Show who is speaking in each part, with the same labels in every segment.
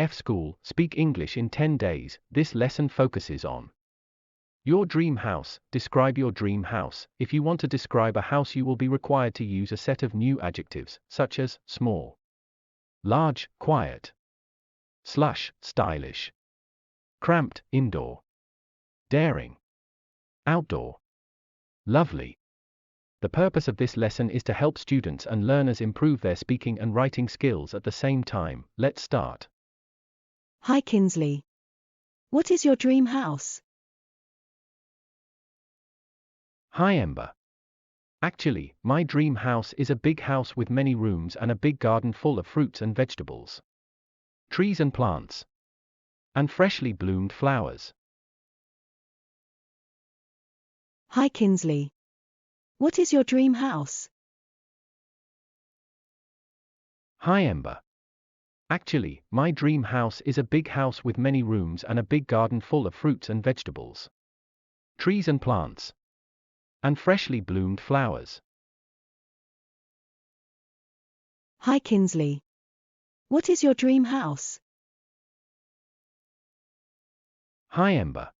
Speaker 1: AEFSCHOOL, Speak English in 10 Days. This lesson focuses on your dream house. Describe your dream house. If you want to describe a house, you will be required to use a set of new adjectives, such as small, large, quiet, slush, stylish, cramped, indoor, daring, outdoor, lovely. The purpose of this lesson is to help students and learners improve their speaking and writing skills at the same time. Let's start.
Speaker 2: Hi Kinsley. What is your dream house?
Speaker 1: Hi Ember. Actually, my dream house is a big house with many rooms and a big garden full of fruits and vegetables, trees and plants, and freshly bloomed flowers.
Speaker 2: Hi Kinsley. What is your dream house?
Speaker 1: Hi Ember. Actually, my dream house is a big house with many rooms and a big garden full of fruits and vegetables, trees and plants, and freshly bloomed flowers.
Speaker 2: Hi Kinsley. What is your dream house?
Speaker 1: Hi Ember.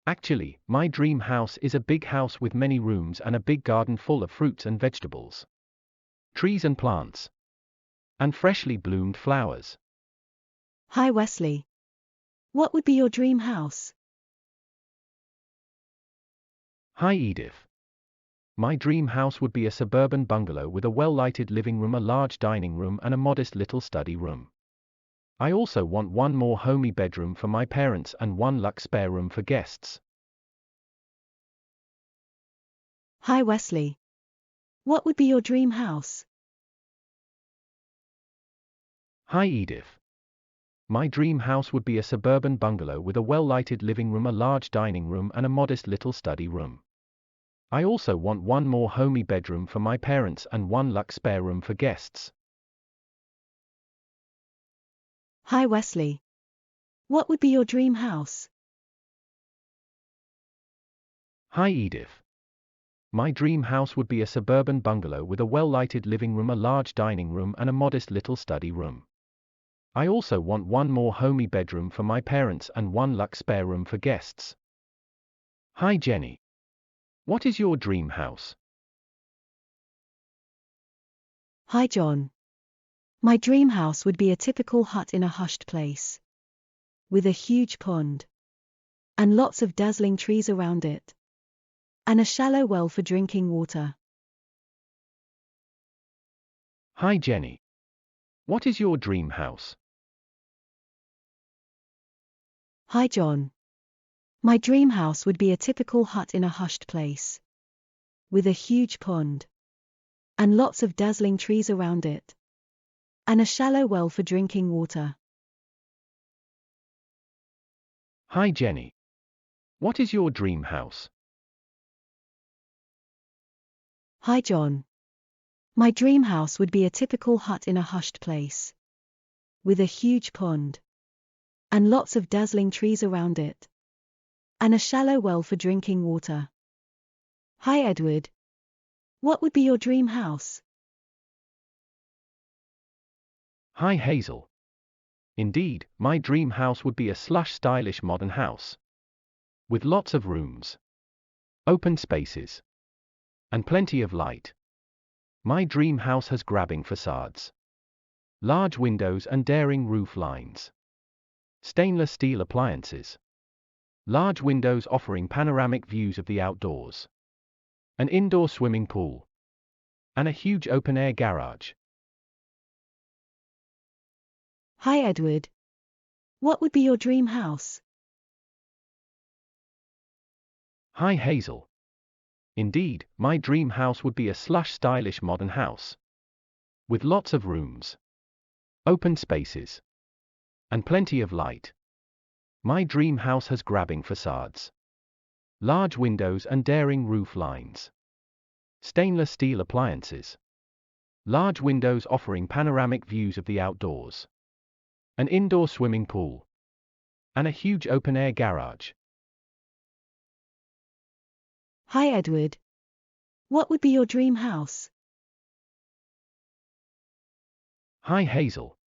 Speaker 1: Actually, my dream house is a big house with many rooms and a big garden full of fruits and vegetables, trees and plants, and freshly bloomed flowers.
Speaker 2: Hi Wesley. What would be your dream house?
Speaker 1: Hi Edith. My dream house would be a suburban bungalow with a well-lighted living room, a large dining room, and a modest little study room. I also want one more homey bedroom for my parents and one luxe spare room for guests.
Speaker 2: Hi Wesley. What would be your dream house?
Speaker 1: Hi Edith. My dream house would be a suburban bungalow with a well-lighted living room, a large dining room, and a modest little study room. I also want one more homey bedroom for my parents and one luxe spare room for guests.
Speaker 2: Hi Wesley. What would be your dream house?
Speaker 1: Hi Edith. My dream house would be a suburban bungalow with a well-lighted living room, a large dining room, and a modest little study room. I also want one more homey bedroom for my parents and one luxe spare room for guests. Hi Jenny. What is your dream house?
Speaker 2: Hi John. My dream house would be a typical hut in a hushed place, with a huge pond, and lots of dazzling trees around it, and a shallow well for drinking water.
Speaker 1: Hi Jenny. What is your dream house?
Speaker 2: Hi John. My dream house would be a typical hut in a hushed place, with a huge pond, and lots of dazzling trees around it, and a shallow well for drinking water.
Speaker 1: Hi Jenny. What is your dream house?
Speaker 2: Hi John. My dream house would be a typical hut in a hushed place, with a huge pond, and lots of dazzling trees around it, and a shallow well for drinking water. Hi Edward. What would be your dream house?
Speaker 1: Hi Hazel. Indeed, my dream house would be a slush, stylish modern house, with lots of rooms, open spaces, and plenty of light. My dream house has grabbing facades, large windows and daring roof lines, stainless steel appliances, large windows offering panoramic views of the outdoors, an indoor swimming pool, and a huge open-air garage.
Speaker 2: Hi Edward. What would be your dream house?
Speaker 1: Hi Hazel. Indeed, my dream house would be a slush, stylish modern house, with lots of rooms, open spaces, and plenty of light. My dream house has grabbing facades, large windows and daring roof lines, stainless steel appliances, large windows offering panoramic views of the outdoors, an indoor swimming pool, and a huge open-air garage.
Speaker 2: Hi Edward. What would be your dream house?
Speaker 1: Hi Hazel.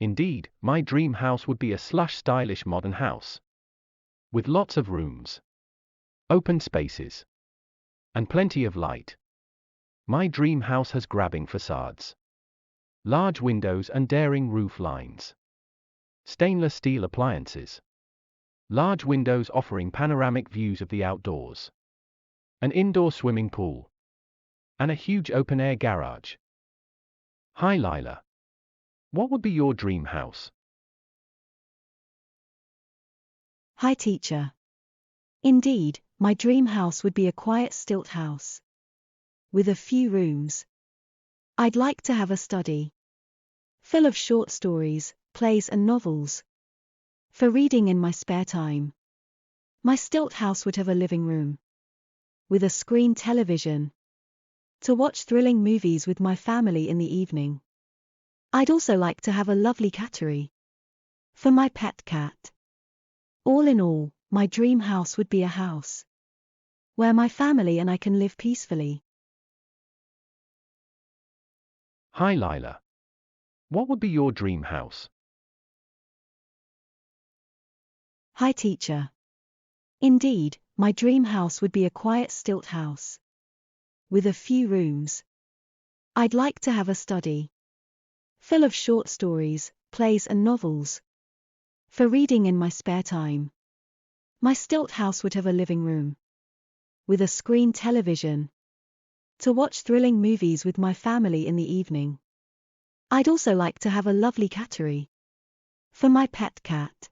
Speaker 1: Indeed, my dream house would be a slush, stylish modern house. With lots of rooms, open spaces, and plenty of light. My dream house has grabbing facades, large windows and daring roof lines, stainless steel appliances, large windows offering panoramic views of the outdoors, an indoor swimming pool, and a huge open-air garage. Hi Lila. What would be your dream house?
Speaker 2: Hi teacher. Indeed, my dream house would be a quiet stilt house. With a few rooms. I'd like to have a study, full of short stories, plays and novels, for reading in my spare time. My stilt house would have a living room, with a screen television, to watch thrilling movies with my family in the evening. I'd also like to have a lovely cattery, for my pet cat. All in all, my dream house would be a house where my family and I can live peacefully.
Speaker 1: Hi Lila. What would be your dream house?
Speaker 2: Hi teacher. Indeed, my dream house would be a quiet stilt house, with a few rooms. I'd like to have a study, full of short stories, plays and novels, for reading in my spare time. My stilt house would have a living room, with a screen television, to watch thrilling movies with my family in the evening. I'd also like to have a lovely cattery, for my pet cat.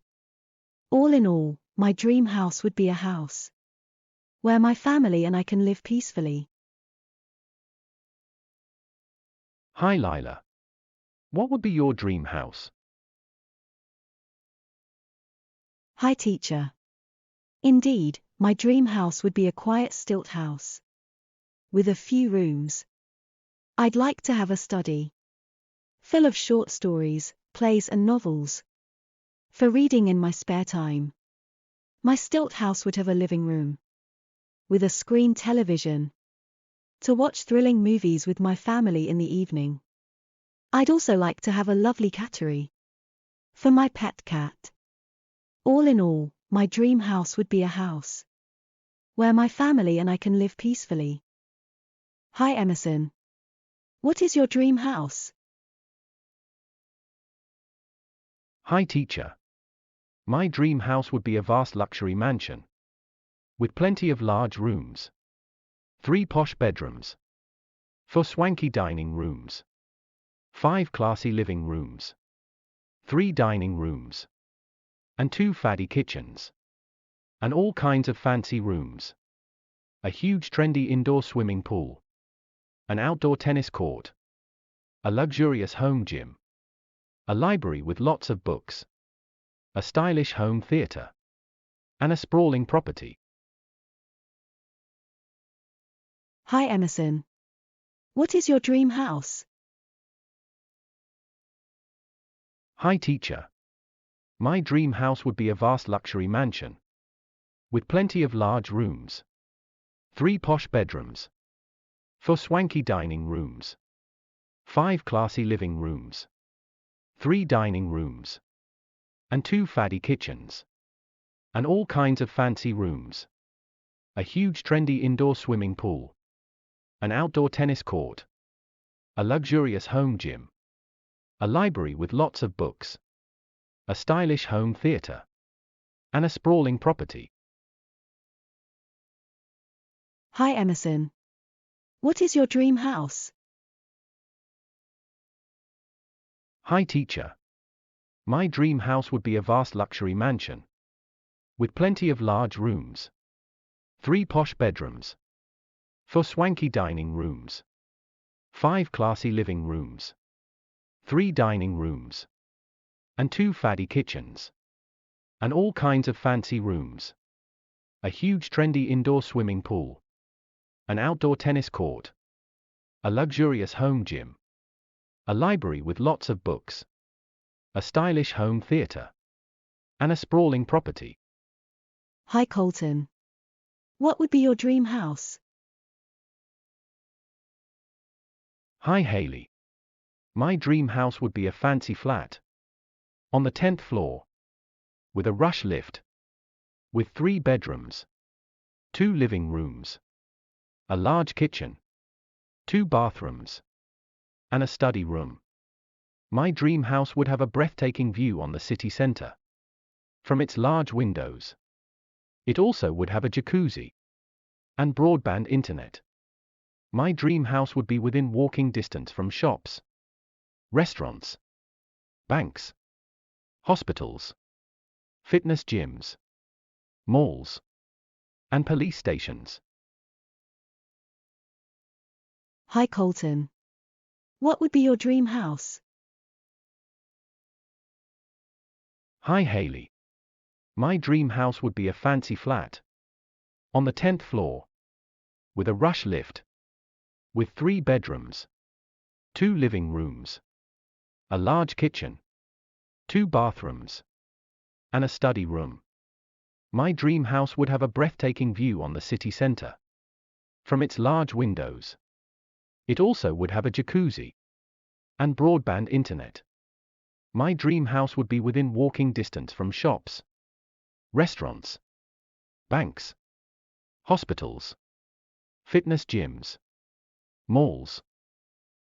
Speaker 2: All in all, my dream house would be a house where my family and I can live peacefully.
Speaker 1: Hi Lila. What would be your dream house?
Speaker 2: Hi teacher. Indeed, my dream house would be a quiet stilt house, with a few rooms. I'd like to have a study, full of short stories, plays and novels, for reading in my spare time. My stilt house would have a living room, with a screen television, to watch thrilling movies with my family in the evening. I'd also like to have a lovely cattery, for my pet cat. All in all, my dream house would be a house where my family and I can live peacefully. Hi Emerson. What is your dream house?
Speaker 1: Hi teacher. My dream house would be a vast luxury mansion, with plenty of large rooms, 3 posh bedrooms, 4 swanky dining rooms, 5 classy living rooms, 3 dining rooms, and 2 faddy kitchens, and all kinds of fancy rooms, a huge trendy indoor swimming pool, an outdoor tennis court, a luxurious home gym, a library with lots of books, a stylish home theater, and a sprawling property.
Speaker 2: Hi Emerson. What is your dream house?
Speaker 1: Hi teacher. My dream house would be a vast luxury mansion, with plenty of large rooms, 3 posh bedrooms, 4 swanky dining rooms, 5 classy living rooms, 3 dining rooms, and 2 faddy kitchens, and all kinds of fancy rooms, a huge trendy indoor swimming pool, an outdoor tennis court, a luxurious home gym, a library with lots of books, a stylish home theater, and a sprawling property.
Speaker 2: Hi Emerson. What is your dream house?
Speaker 1: Hi teacher. My dream house would be a vast luxury mansion, with plenty of large rooms, 3 posh bedrooms, 4 swanky dining rooms, 5 classy living rooms, 3 dining rooms, and 2 faddy kitchens, and all kinds of fancy rooms, a huge trendy indoor swimming pool, an outdoor tennis court, a luxurious home gym, a library with lots of books, a stylish home theater, and a sprawling property.
Speaker 2: Hi Colton. What would be your dream house?
Speaker 1: Hi Haley. My dream house would be a fancy flat, On the 10th floor. With a rush lift. With 3 bedrooms. 2 living rooms. A large kitchen. 2 bathrooms. And a study room. My dream house would have a breathtaking view on the city center. From its large windows. It also would have a jacuzzi. And broadband internet. My dream house would be within walking distance from shops. Restaurants. Banks. Hospitals. Fitness gyms. Malls. And police stations.
Speaker 2: Hi Colton. What would be your dream house?
Speaker 1: Hi Haley. My dream house would be a fancy flat. On the 10th floor. With a rush lift. With 3 bedrooms. 2 living rooms. A large kitchen. 2 bathrooms. And a study room. My dream house would have a breathtaking view on the city center. From its large windows. It also would have a jacuzzi. And broadband internet. My dream house would be within walking distance from shops. Restaurants. Banks. Hospitals. Fitness gyms. Malls.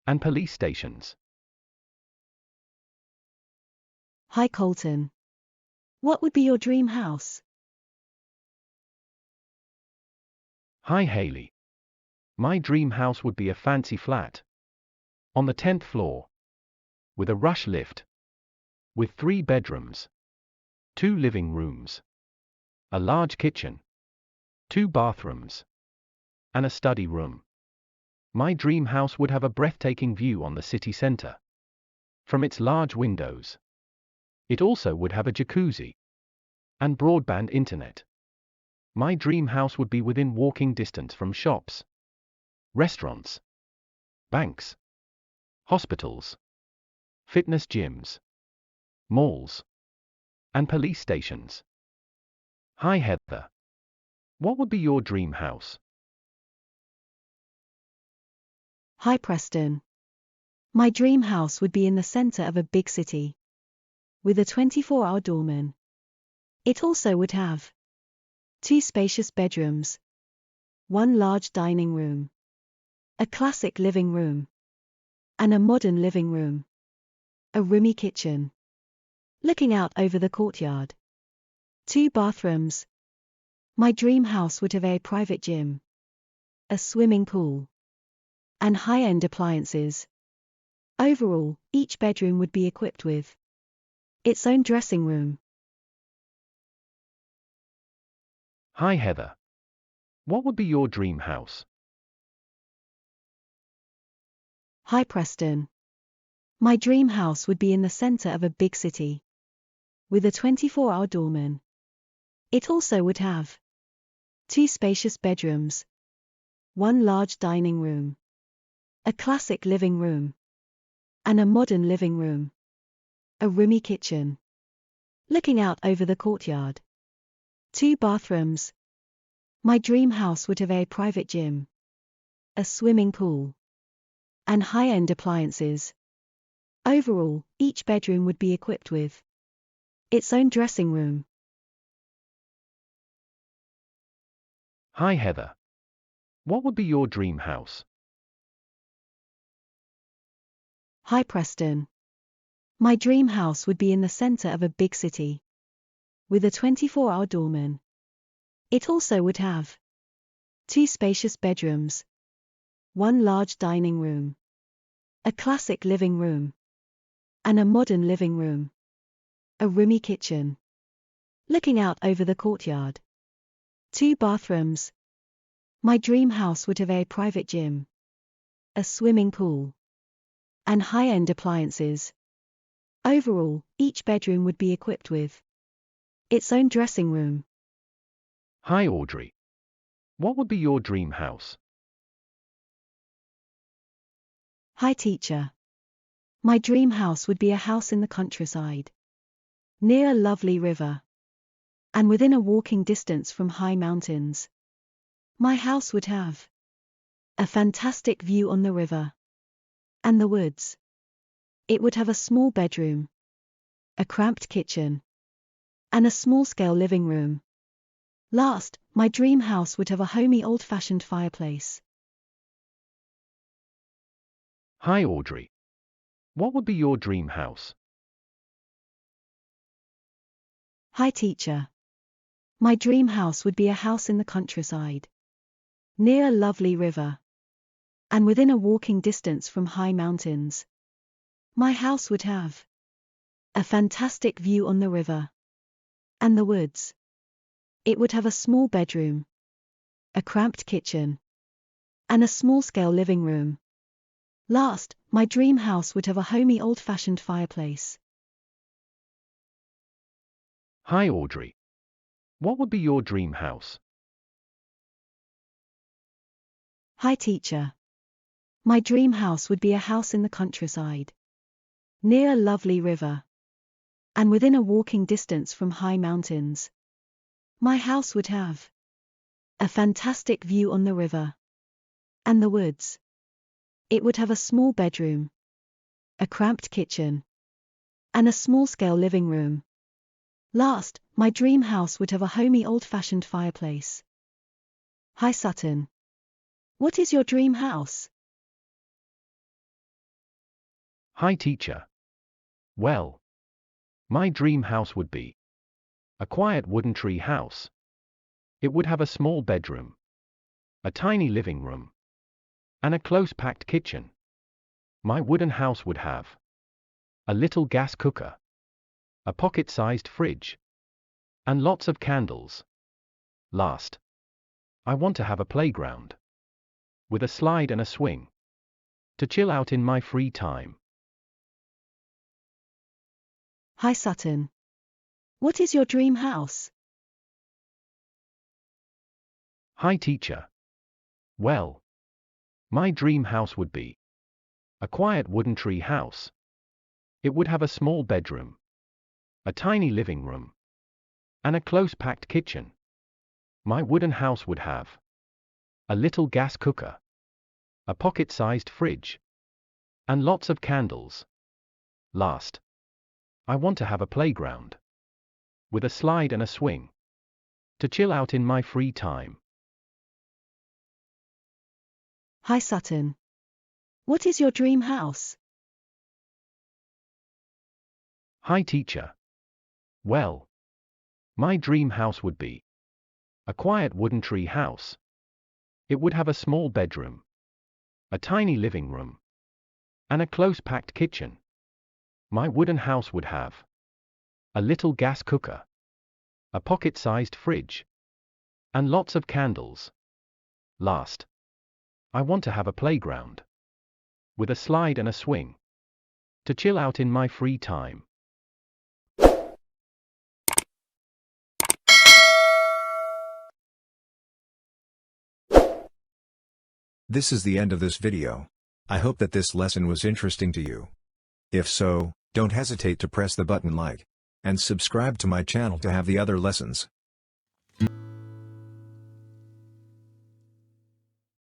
Speaker 1: And police stations.
Speaker 2: Hi Colton. What would be your dream house?
Speaker 1: Hi Haley. My dream house would be a fancy flat. On the 10th floor. With a rush lift. With 3 bedrooms. 2 living rooms. A large kitchen. 2 bathrooms. And a study room. My dream house would have a breathtaking view on the city center. From its large windows. It also would have a jacuzzi. And broadband internet. My dream house would be within walking distance from shops. Restaurants. Banks. Hospitals. Fitness gyms. Malls. And police stations. Hi Heather. What would be your dream house?
Speaker 2: Hi Preston. My dream house would be in the center of a big city. With a 24-hour doorman. It also would have 2 spacious bedrooms. 1 large dining room. A classic living room. And a modern living room. A roomy kitchen. Looking out over the courtyard. 2 bathrooms. My dream house would have a private gym. A swimming pool. And high-end appliances. Overall, each bedroom would be equipped with its own dressing room.
Speaker 1: Hi Heather. What would be your dream house?
Speaker 2: Hi Preston. My dream house would be in the center of a big city. With a 24-hour doorman. It also would have 2 spacious bedrooms. 1 large dining room. A classic living room. And a modern living room. A roomy kitchen. Looking out over the courtyard. 2 bathrooms. My dream house would have a private gym. A swimming pool. And high-end appliances. Overall, each bedroom would be equipped with its own dressing room.
Speaker 1: Hi Heather. What would be your dream house?
Speaker 2: Hi Preston. My dream house would be in the center of a big city. With a 24-hour doorman. It also would have 2 spacious bedrooms. 1 large dining room. A classic living room. And a modern living room. A roomy kitchen. Looking out over the courtyard. 2 bathrooms. My dream house would have a private gym. A swimming pool. And high-end appliances. Overall, each bedroom would be equipped with its own dressing room.
Speaker 1: Hi Audrey. What would be your dream house?
Speaker 2: Hi teacher. My dream house would be a house in the countryside. Near a lovely river. And within a walking distance from high mountains. My house would have a fantastic view on the river. And the woods. It would have a small bedroom. a cramped kitchen, and a small-scale living room. Last, my dream house would have a homey old-fashioned fireplace.
Speaker 1: Hi Audrey. What would be your dream house?
Speaker 2: Hi teacher. My dream house would be a house in the countryside, near a lovely river, and within a walking distance from high mountains. My house would have a fantastic view on the river and the woods. It would have a small bedroom, a cramped kitchen, and a small-scale living room. Last, my dream house would have a homey old-fashioned fireplace.
Speaker 1: Hi Audrey. What would be your dream house?
Speaker 2: Hi teacher. My dream house would be a house in the countryside, near a lovely river, and within a walking distance from high mountains. My house would have a fantastic view on the river and the woods. It would have a small bedroom, a cramped kitchen, and a small-scale living room. Last, my dream house would have a homey old-fashioned fireplace. Hi Sutton. What is your dream house?
Speaker 1: Hi teacher. Well, my dream house would be a quiet wooden tree house. It would have a small bedroom, a tiny living room, and a close-packed kitchen. My wooden house would have a little gas cooker, a pocket-sized fridge, and lots of candles. Last, I want to have a playground with a slide and a swing to chill out in my free time.
Speaker 2: Hi Sutton. What is your dream house?
Speaker 1: Hi teacher. Well, my dream house would be a quiet wooden tree house. It would have a small bedroom, a tiny living room, and a close-packed kitchen. My wooden house would have a little gas cooker, a pocket-sized fridge, and lots of candles. Last, I want to have a playground with a slide and a swing to chill out in my free time.
Speaker 2: Hi Sutton. What is your dream house?
Speaker 1: Hi teacher. Well, my dream house would be a quiet wooden tree house. It would have a small bedroom, a tiny living room, and a close-packed kitchen. My wooden house would have a little gas cooker, a pocket-sized fridge, and lots of candles. Last, I want to have a playground with a slide and a swing to chill out in my free time.
Speaker 3: This is the end of this video. I hope that this lesson was interesting to you. If so, don't hesitate to press the button like and subscribe to my channel to have the other lessons.